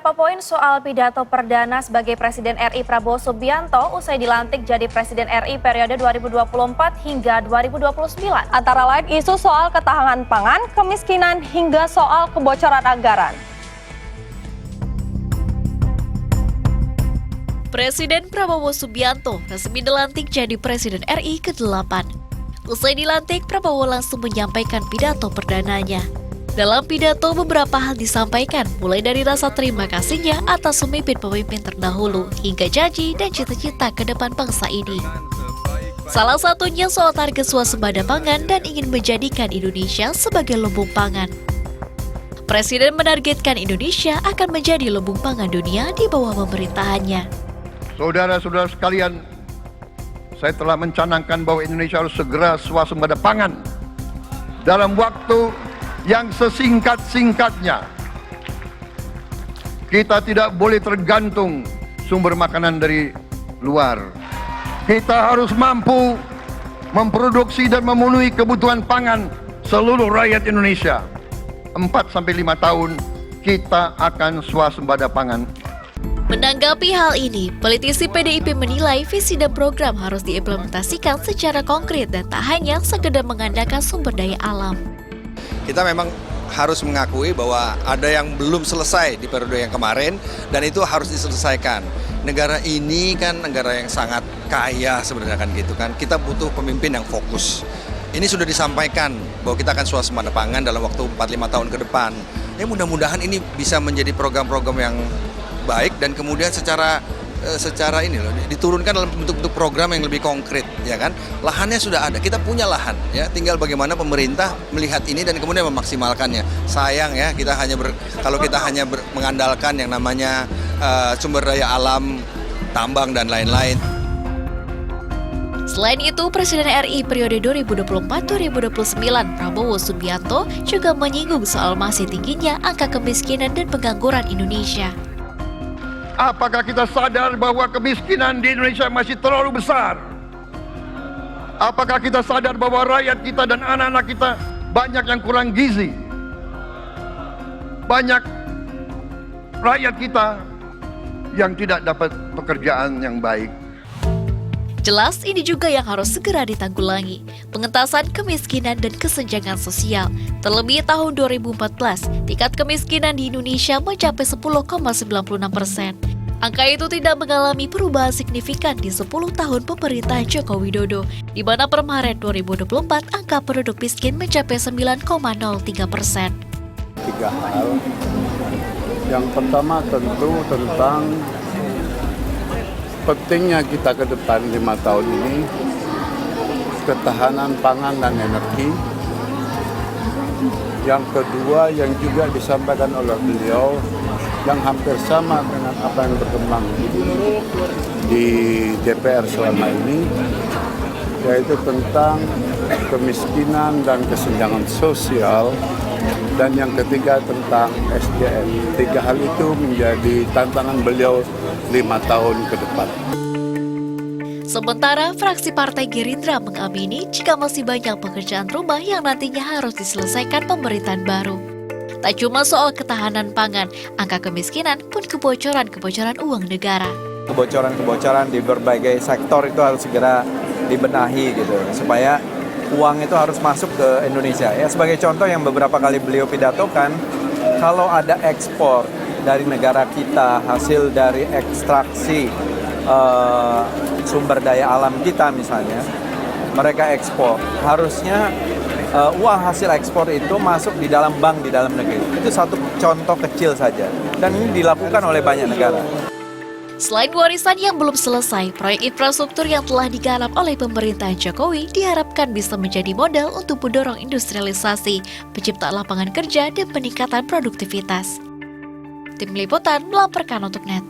beberapa poin soal pidato perdana sebagai Presiden RI Prabowo Subianto usai dilantik jadi Presiden RI periode 2024 hingga 2029. Antara lain isu soal ketahanan pangan, kemiskinan, hingga soal kebocoran anggaran. Presiden Prabowo Subianto resmi dilantik jadi Presiden RI ke-8. Usai dilantik, Prabowo langsung menyampaikan pidato perdananya. Dalam pidato, beberapa hal disampaikan, mulai dari rasa terima kasihnya atas memimpin pemimpin terdahulu, hingga janji dan cita-cita ke depan bangsa ini. Salah satunya soal target swasembada pangan dan ingin menjadikan Indonesia sebagai lumbung pangan. Presiden menargetkan Indonesia akan menjadi lumbung pangan dunia di bawah pemerintahannya. Saudara-saudara sekalian, saya telah mencanangkan bahwa Indonesia harus segera swasembada pangan dalam waktu yang sesingkat-singkatnya. Kita tidak boleh tergantung sumber makanan dari luar. Kita harus mampu memproduksi dan memenuhi kebutuhan pangan seluruh rakyat Indonesia. 4-5 tahun kita akan swasembada pangan. Menanggapi hal ini, politisi PDIP menilai visi dan program harus diimplementasikan secara konkret dan tak hanya sekedar mengandalkan sumber daya alam. Kita memang harus mengakui bahwa ada yang belum selesai di periode yang kemarin dan itu harus diselesaikan. Negara ini kan negara yang sangat kaya sebenarnya kan gitu kan. Kita butuh pemimpin yang fokus. Ini sudah disampaikan bahwa kita akan swasembada pangan dalam waktu 4-5 tahun ke depan. Ya mudah-mudahan ini bisa menjadi program-program yang baik dan kemudian secara ini loh diturunkan dalam bentuk program yang lebih konkret, ya kan? Lahannya sudah ada, kita punya lahan, ya. Tinggal bagaimana pemerintah melihat ini dan kemudian memaksimalkannya. Sayang ya, kita kalau kita hanya mengandalkan yang namanya sumber daya alam, tambang dan lain-lain. Selain itu, Presiden RI periode 2024-2029 Prabowo Subianto juga menyinggung soal masih tingginya angka kemiskinan dan pengangguran Indonesia. Apakah kita sadar bahwa kemiskinan di Indonesia masih terlalu besar? Apakah kita sadar bahwa rakyat kita dan anak-anak kita banyak yang kurang gizi? Banyak rakyat kita yang tidak dapat pekerjaan yang baik. Jelas ini juga yang harus segera ditanggulangi, pengentasan kemiskinan dan kesenjangan sosial. Terlebih tahun 2014, tingkat kemiskinan di Indonesia mencapai 10,96%. Angka itu tidak mengalami perubahan signifikan di 10 tahun pemerintahan Joko Widodo, di mana per Maret 2024 angka penduduk miskin mencapai 9,03%. 3 hal. Yang pertama tentu tentang pentingnya kita ke depan 5 tahun ini, ketahanan pangan dan energi. Yang kedua yang juga disampaikan oleh beliau, yang hampir sama dengan apa yang berkembang di DPR selama ini, yaitu tentang kemiskinan dan kesenjangan sosial. Dan yang ketiga tentang SDM. 3 hal itu menjadi tantangan beliau 5 tahun ke depan. Sementara fraksi Partai Gerindra mengamini jika masih banyak pekerjaan rumah yang nantinya harus diselesaikan pemerintahan baru. Tak cuma soal ketahanan pangan, angka kemiskinan pun kebocoran uang negara. Kebocoran di berbagai sektor itu harus segera dibenahi gitu, supaya uang itu harus masuk ke Indonesia. Ya, sebagai contoh yang beberapa kali beliau pidatokan, kalau ada ekspor dari negara kita, hasil dari ekstraksi sumber daya alam kita misalnya, mereka ekspor, harusnya uang hasil ekspor itu masuk di dalam bank di dalam negeri. Itu satu contoh kecil saja, dan ini dilakukan oleh banyak negara. Selain warisan yang belum selesai, proyek infrastruktur yang telah digarap oleh pemerintahan Jokowi diharapkan bisa menjadi modal untuk mendorong industrialisasi, penciptaan lapangan kerja, dan peningkatan produktivitas. Tim Liputan melaporkan untuk NET.